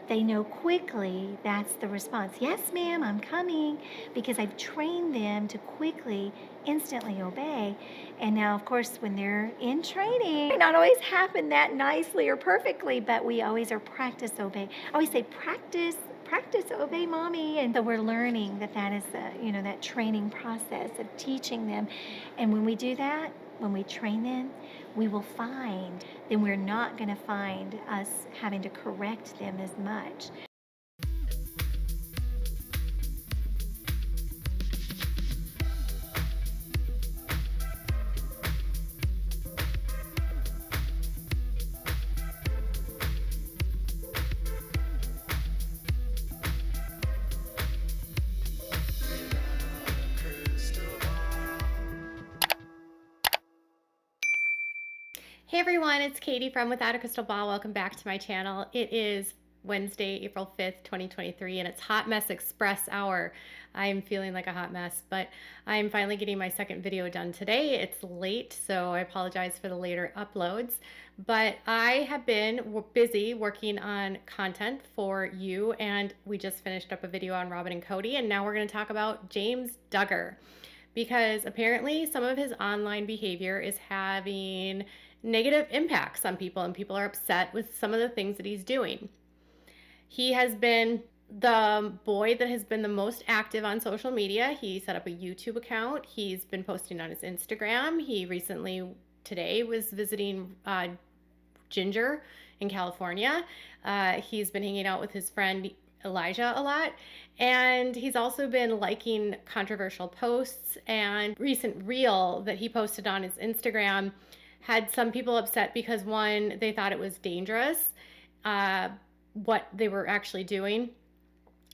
they know quickly that's the response. Yes, ma'am, I'm coming, because I've trained them to quickly, instantly obey. And now, of course, when they're in training, it may not always happen that nicely or perfectly, but we always are practice obey. I always say practice obey mommy. And so we're learning that is that training process of teaching them. And when we do that, when we train them, we will find, then we're not going to find us having to correct them as much. Hey everyone, it's Katie from Without a Crystal Ball. Welcome back to my channel. It is Wednesday, April 5th, 2023, and it's Hot Mess Express Hour. I'm feeling like a hot mess, but I'm finally getting my second video done today. It's late, so I apologize for the later uploads, but I have been busy working on content for you, and we just finished up a video on Robin and Cody, and now we're going to talk about James Duggar, because apparently some of his online behavior is having negative impacts on people, and people are upset with some of the things that he's doing. He has been the boy that has been the most active on social media. He set up a YouTube account. He's been posting on his Instagram. He recently, today, was visiting Ginger in California. He's been hanging out with his friend Elijah a lot, and he's also been liking controversial posts. And recent reel that he posted on his Instagram had some people upset because, one, they thought it was dangerous, what they were actually doing,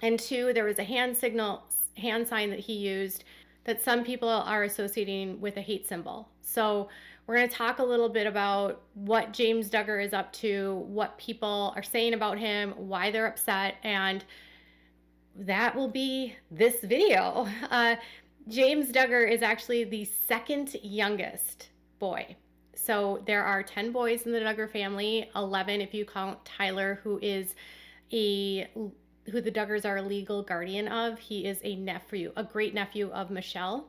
and two, there was a hand sign that he used that some people are associating with a hate symbol. So we're going to talk a little bit about what James Duggar is up to, what people are saying about him, why they're upset, and that will be this video. James Duggar is actually the second youngest boy. So there are 10 boys in the Duggar family, 11 if you count Tyler, who the Duggars are a legal guardian of. He is a great nephew of Michelle.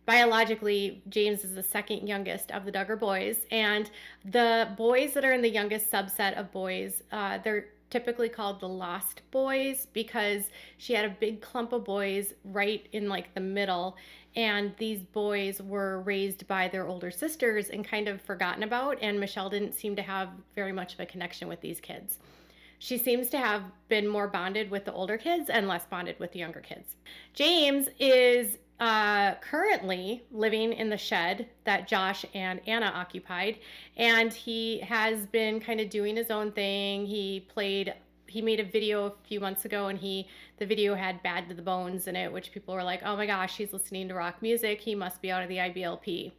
Biologically, James is the second youngest of the Duggar boys, and the boys that are in the youngest subset of boys, they're typically called the Lost Boys, because she had a big clump of boys right in like the middle, and these boys were raised by their older sisters and kind of forgotten about, and Michelle didn't seem to have very much of a connection with these kids. She seems to have been more bonded with the older kids and less bonded with the younger kids. James is currently living in the shed that Josh and Anna occupied, and he has been kind of doing his own thing. He made a video a few months ago, and the video had Bad to the Bones in it, which people were like, oh my gosh, he's listening to rock music, he must be out of the IBLP.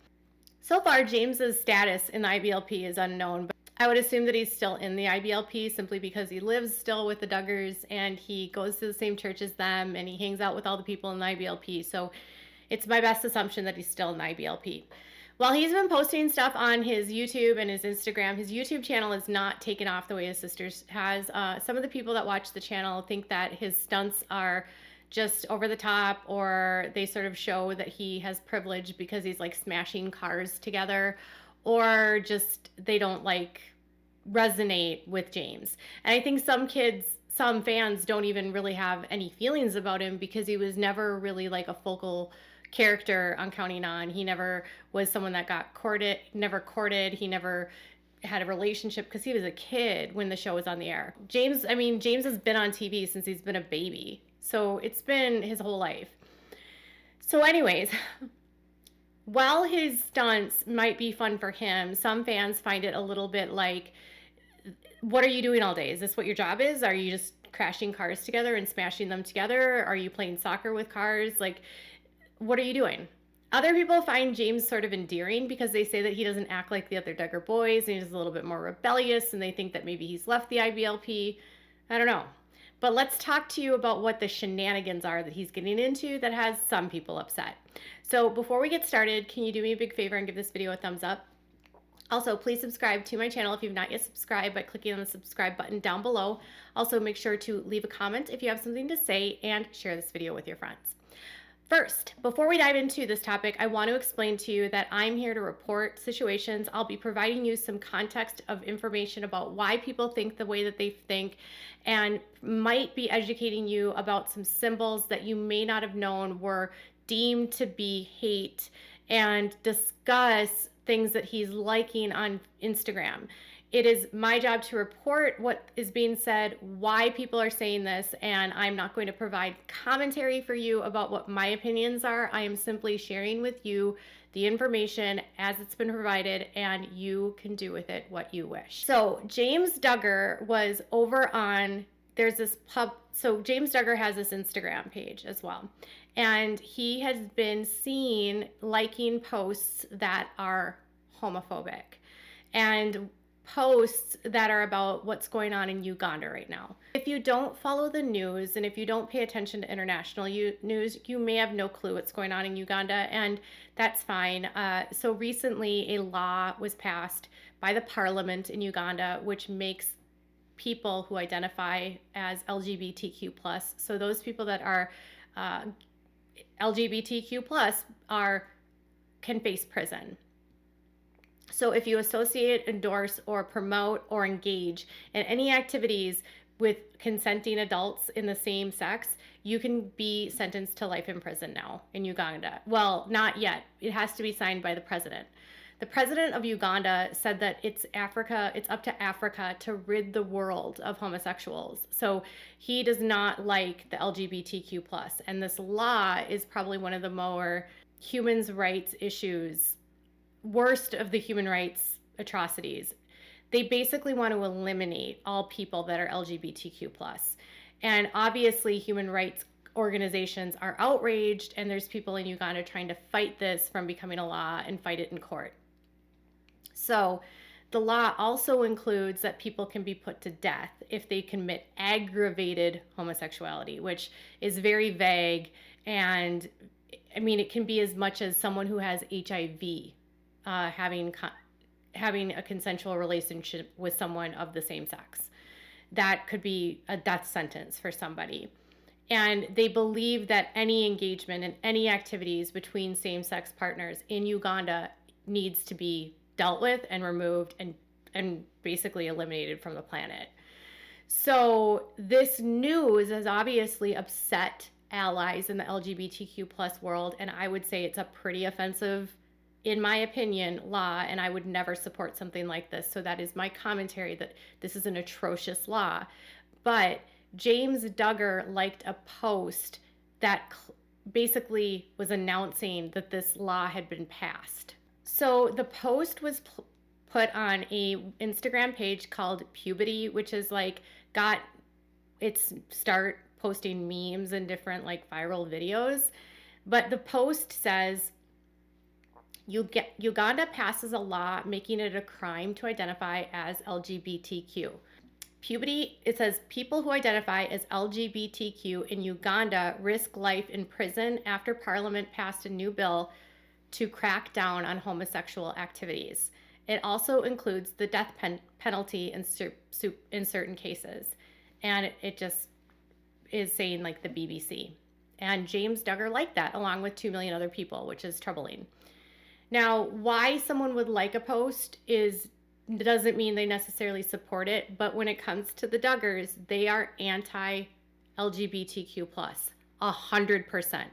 So far, James's status in the IBLP is unknown, but I would assume that he's still in the IBLP simply because he lives still with the Duggars, and he goes to the same church as them, and he hangs out with all the people in the IBLP. So it's my best assumption that he's still in the IBLP. While he's been posting stuff on his YouTube and his Instagram, his YouTube channel is not taken off the way his sister's has. Some of the people that watch the channel think that his stunts are just over the top, or they sort of show that he has privilege because he's like smashing cars together, or just they don't like resonate with James. And I think some fans don't even really have any feelings about him, because he was never really like a focal character on Counting On. He never was someone that got never courted. He never had a relationship because he was a kid when the show was on the air. James has been on TV since he's been a baby. So it's been his whole life. So anyways, while his stunts might be fun for him, some fans find it a little bit like, what are you doing all day? Is this what your job is? Are you just crashing cars together and smashing them together? Are you playing soccer with cars? Like, what are you doing? Other people find James sort of endearing because they say that he doesn't act like the other Duggar boys, and he's a little bit more rebellious, and they think that maybe he's left the IBLP. I don't know. But let's talk to you about what the shenanigans are that he's getting into that has some people upset. So before we get started, can you do me a big favor and give this video a thumbs up? Also, please subscribe to my channel if you've not yet subscribed by clicking on the subscribe button down below. Also, make sure to leave a comment if you have something to say and share this video with your friends. First, before we dive into this topic, I want to explain to you that I'm here to report situations. I'll be providing you some context of information about why people think the way that they think, and might be educating you about some symbols that you may not have known were deemed to be hate, and discuss things that he's liking on Instagram. It is my job to report what is being said, why people are saying this, and I'm not going to provide commentary for you about what my opinions are. I am simply sharing with you the information as it's been provided, and you can do with it what you wish. So James Duggar was over on, there's this pub, so James Duggar has this Instagram page as well, and he has been seen liking posts that are homophobic and posts that are about what's going on in Uganda right now. If you don't follow the news, and if you don't pay attention to international news, you may have no clue what's going on in Uganda, and that's fine. So recently a law was passed by the parliament in Uganda, which makes people who identify as LGBTQ+, so those people that are LGBTQ+, can face prison. So if you associate, endorse, or promote, or engage in any activities with consenting adults in the same sex, you can be sentenced to life in prison now in Uganda. Well, not yet. It has to be signed by the president. The president of Uganda said that it's up to Africa to rid the world of homosexuals. So he does not like the LGBTQ+. And this law is probably one of the more human rights issues, worst of the human rights atrocities. They basically want to eliminate all people that are LGBTQ+. And obviously human rights organizations are outraged, and there's people in Uganda trying to fight this from becoming a law and fight it in court. So the law also includes that people can be put to death if they commit aggravated homosexuality, which is very vague. And I mean, it can be as much as someone who has HIV having a consensual relationship with someone of the same sex. That could be a death sentence for somebody. And they believe that any engagement in any activities between same-sex partners in Uganda needs to be dealt with and removed and basically eliminated from the planet. So this news has obviously upset allies in the LGBTQ+ world, and I would say it's a pretty offensive, in my opinion, law, and I would never support something like this. So that is my commentary, that this is an atrocious law. But James Duggar liked a post that basically was announcing that this law had been passed. So the post was put on a Instagram page called Puberty, which is like got its start posting memes and different like viral videos. But the post says, Uganda passes a law making it a crime to identify as LGBTQ. Puberty, it says, people who identify as LGBTQ in Uganda risk life in prison after Parliament passed a new bill to crack down on homosexual activities. It also includes the death penalty in certain cases. And it just is saying like the BBC. And James Duggar liked that, along with 2 million other people, which is troubling. Now, why someone would like a post doesn't mean they necessarily support it, but when it comes to the Duggars, they are anti-LGBTQ+, 100%.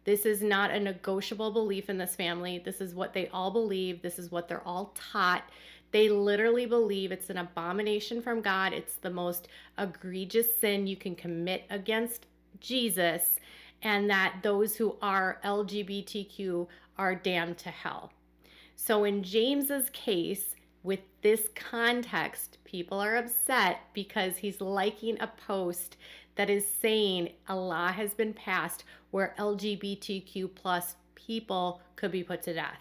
This is not a negotiable belief in this family. This is what they all believe. This is what they're all taught. They literally believe it's an abomination from God. It's the most egregious sin you can commit against Jesus, and that those who are LGBTQ are damned to hell. So in James's case, with this context, people are upset because he's liking a post that is saying a law has been passed where LGBTQ+ people could be put to death.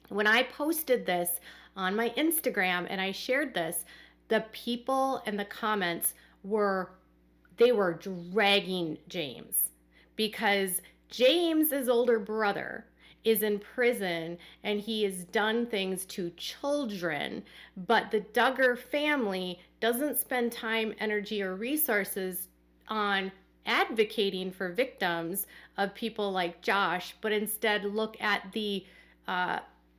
When I posted this on my Instagram and I shared this, the people and the comments were dragging James, because James' older brother is in prison and he has done things to children, but the Duggar family doesn't spend time, energy, or resources on advocating for victims of people like Josh, but instead look at the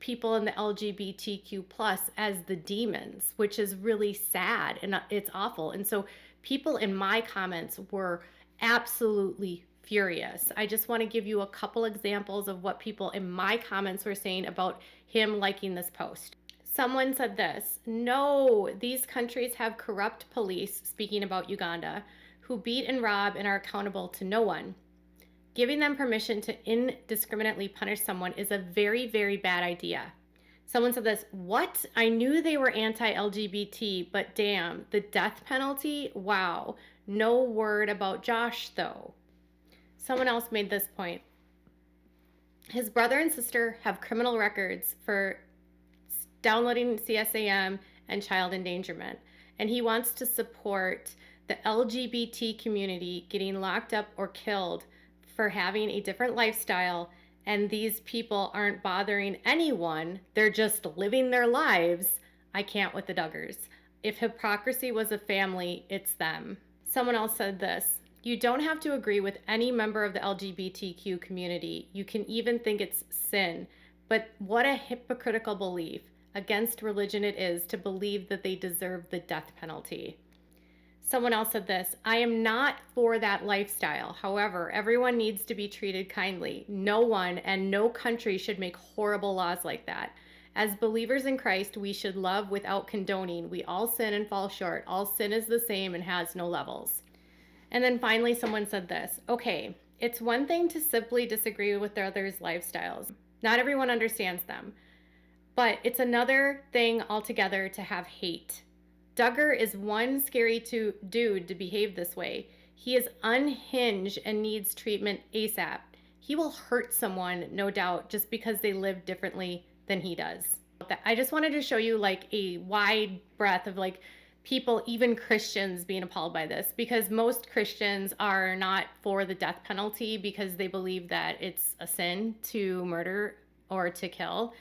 people in the LGBTQ plus as the demons, which is really sad and it's awful. And so people in my comments were absolutely furious. I just want to give you a couple examples of what people in my comments were saying about him liking this post. Someone said this: no, these countries have corrupt police, speaking about Uganda, who beat and rob and are accountable to no one. Giving them permission to indiscriminately punish someone is a very, very bad idea. Someone said this: what? I knew they were anti-LGBT, but damn, the death penalty? Wow. No word about Josh, though. Someone else made this point. His brother and sister have criminal records for downloading CSAM and child endangerment, and he wants to support the LGBT community getting locked up or killed for having a different lifestyle, and these people aren't bothering anyone. They're just living their lives. I can't with the Duggars. If hypocrisy was a family, it's them. Someone else said this: you don't have to agree with any member of the LGBTQ community. You can even think it's sin. But what a hypocritical belief against religion it is to believe that they deserve the death penalty. Someone else said this: I am not for that lifestyle. However, everyone needs to be treated kindly. No one and no country should make horrible laws like that. As believers in Christ, we should love without condoning. We all sin and fall short. All sin is the same and has no levels. And then finally, someone said this: okay, it's one thing to simply disagree with the other's lifestyles. Not everyone understands them. But it's another thing altogether to have hate. Duggar is one scary dude to behave this way. He is unhinged and needs treatment ASAP. He will hurt someone, no doubt, just because they live differently than he does. I just wanted to show you like a wide breadth of like people, even Christians, being appalled by this, because most Christians are not for the death penalty because they believe that it's a sin to murder or to kill.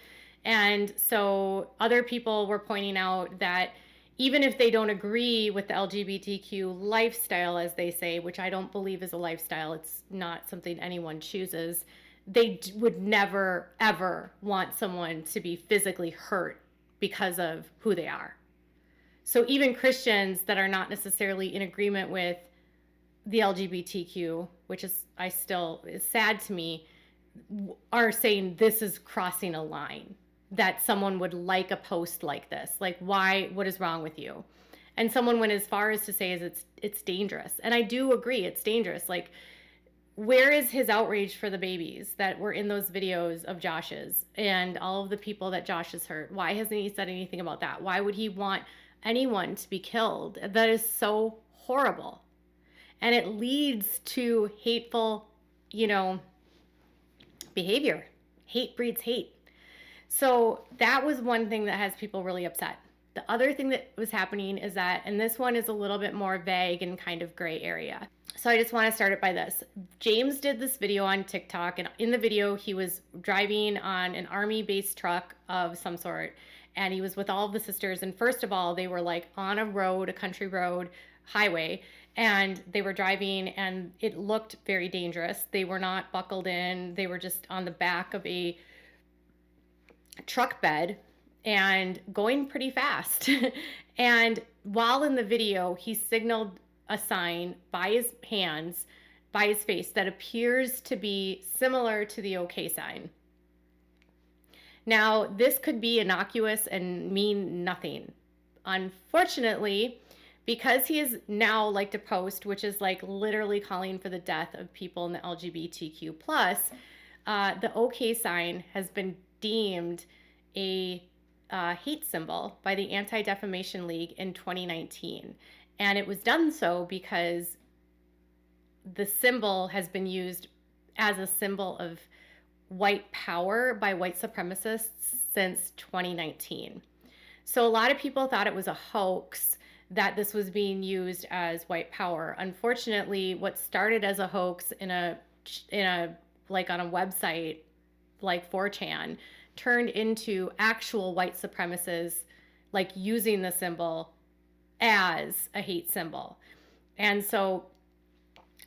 And so other people were pointing out that even if they don't agree with the LGBTQ lifestyle, as they say, which I don't believe is a lifestyle, it's not something anyone chooses, they would never, ever want someone to be physically hurt because of who they are. So even Christians that are not necessarily in agreement with the LGBTQ, which is sad to me, are saying this is crossing a line, that someone would like a post like this. Like, why? What is wrong with you? And someone went as far as to say it's dangerous. And I do agree, it's dangerous. Like, where is his outrage for the babies that were in those videos of Josh's and all of the people that Josh has hurt? Why hasn't he said anything about that? Why would he want anyone to be killed? That is so horrible. And it leads to hateful, behavior. Hate breeds hate. So that was one thing that has people really upset. The other thing that was happening is that, and this one is a little bit more vague and kind of gray area. So I just want to start it by this. James did this video on TikTok, and in the video, he was driving on an army-based truck of some sort, and he was with all of the sisters. And first of all, they were like on a road, a country road, highway, and they were driving, and it looked very dangerous. They were not buckled in. They were just on the back of a truck bed and going pretty fast. And while in the video, he signaled a sign by his hands, by his face, that appears to be similar to the OK sign. Now, this could be innocuous and mean nothing. Unfortunately, because he is now like to post, which is like literally calling for the death of people in the LGBTQ plus, the OK sign has been deemed a hate symbol by the Anti-Defamation League in 2019. And it was done so because the symbol has been used as a symbol of white power by white supremacists since 2019. So a lot of people thought it was a hoax, that this was being used as white power. Unfortunately, what started as a hoax in a like on a website like 4chan turned into actual white supremacists, like using the symbol as a hate symbol. And so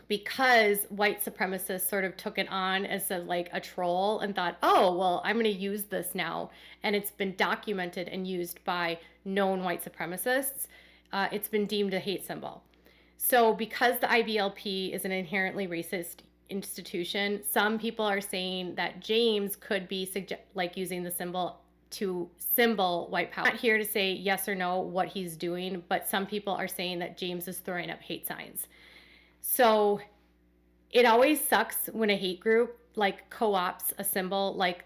because white supremacists sort of took it on as a troll and thought, oh, well, I'm going to use this now, and it's been documented and used by known white supremacists, it's been deemed a hate symbol. So because the IBLP is an inherently racist institution, some people are saying that James could be using the symbol to symbol white power. I'm not here to say yes or no what he's doing, but some people are saying that James is throwing up hate signs. So it always sucks when a hate group like co-ops a symbol like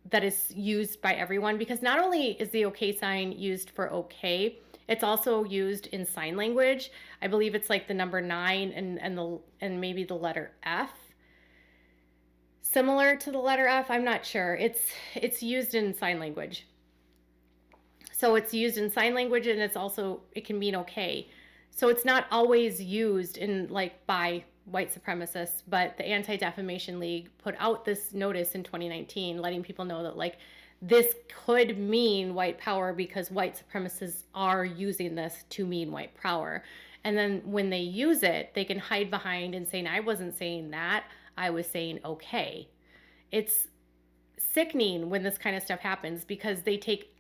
that is used by everyone, because not only is the okay sign used for okay, it's also used in sign language. I believe it's like the number 9 and maybe the letter F. Similar to the letter F, I'm not sure. It's used in sign language. So it's used in sign language, and it can mean okay. So it's not always used by white supremacists, but the Anti-Defamation League put out this notice in 2019 letting people know that this could mean white power because white supremacists are using this to mean white power. And then when they use it, they can hide behind and saying, I wasn't saying that, I was saying okay. It's sickening when this kind of stuff happens, because they take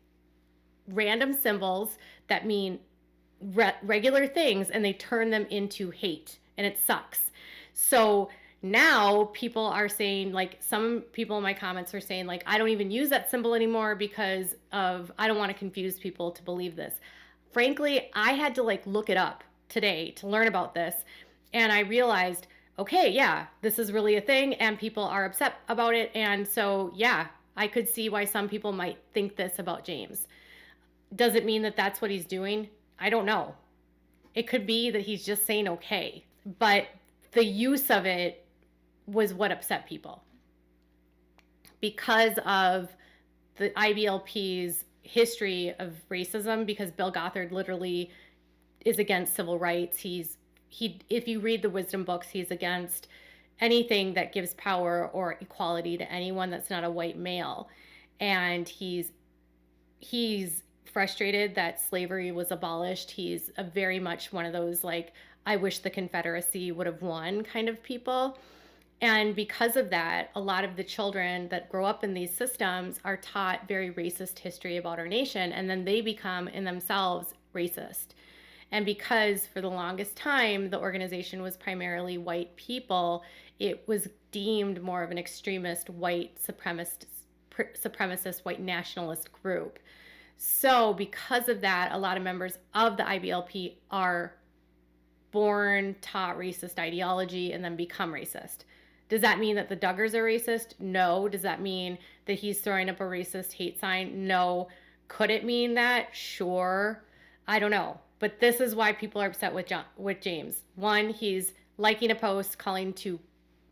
random symbols that mean regular things and they turn them into hate, and it sucks. So now people are saying, some people in my comments are saying, I don't even use that symbol anymore because I don't want to confuse people to believe this. Frankly, I had to look it up today to learn about this, and I realized, okay, yeah, this is really a thing and people are upset about it. And so, yeah, I could see why some people might think this about James. Does it mean that that's what he's doing? I don't know. It could be that he's just saying okay, but the use of it was what upset people because of the IBLP's history of racism, because Bill Gothard literally is against civil rights. If you read the wisdom books, he's against anything that gives power or equality to anyone that's not a white male. And he's frustrated that slavery was abolished. He's a very much one of those I wish the Confederacy would have won kind of people. And because of that, a lot of the children that grow up in these systems are taught very racist history about our nation, and then they become in themselves racist. And because for the longest time, the organization was primarily white people, it was deemed more of an extremist white supremacist white nationalist group. So because of that, a lot of members of the IBLP are born, taught racist ideology, and then become racist. Does that mean that the Duggars are racist? No. Does that mean that he's throwing up a racist hate sign? No. Could it mean that? Sure. I don't know. But this is why people are upset with James. One, he's liking a post calling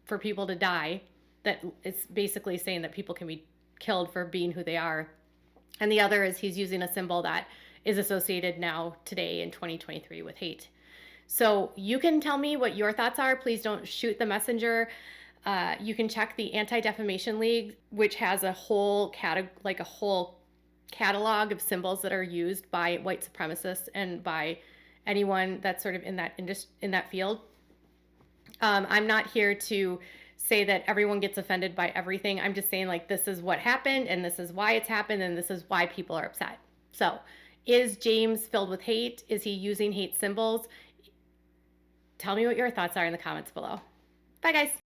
for people to die. That it's basically saying that people can be killed for being who they are. And the other is he's using a symbol that is associated now today in 2023 with hate. So you can tell me what your thoughts are. Please don't shoot the messenger. You can check the Anti-Defamation League, which has a whole catalog of symbols that are used by white supremacists and by anyone that's sort of in that field. I'm not here to say that everyone gets offended by everything. I'm just saying this is what happened, and this is why it's happened, and this is why people are upset. So is James filled with hate? Is he using hate symbols? Tell me what your thoughts are in the comments below. Bye, guys.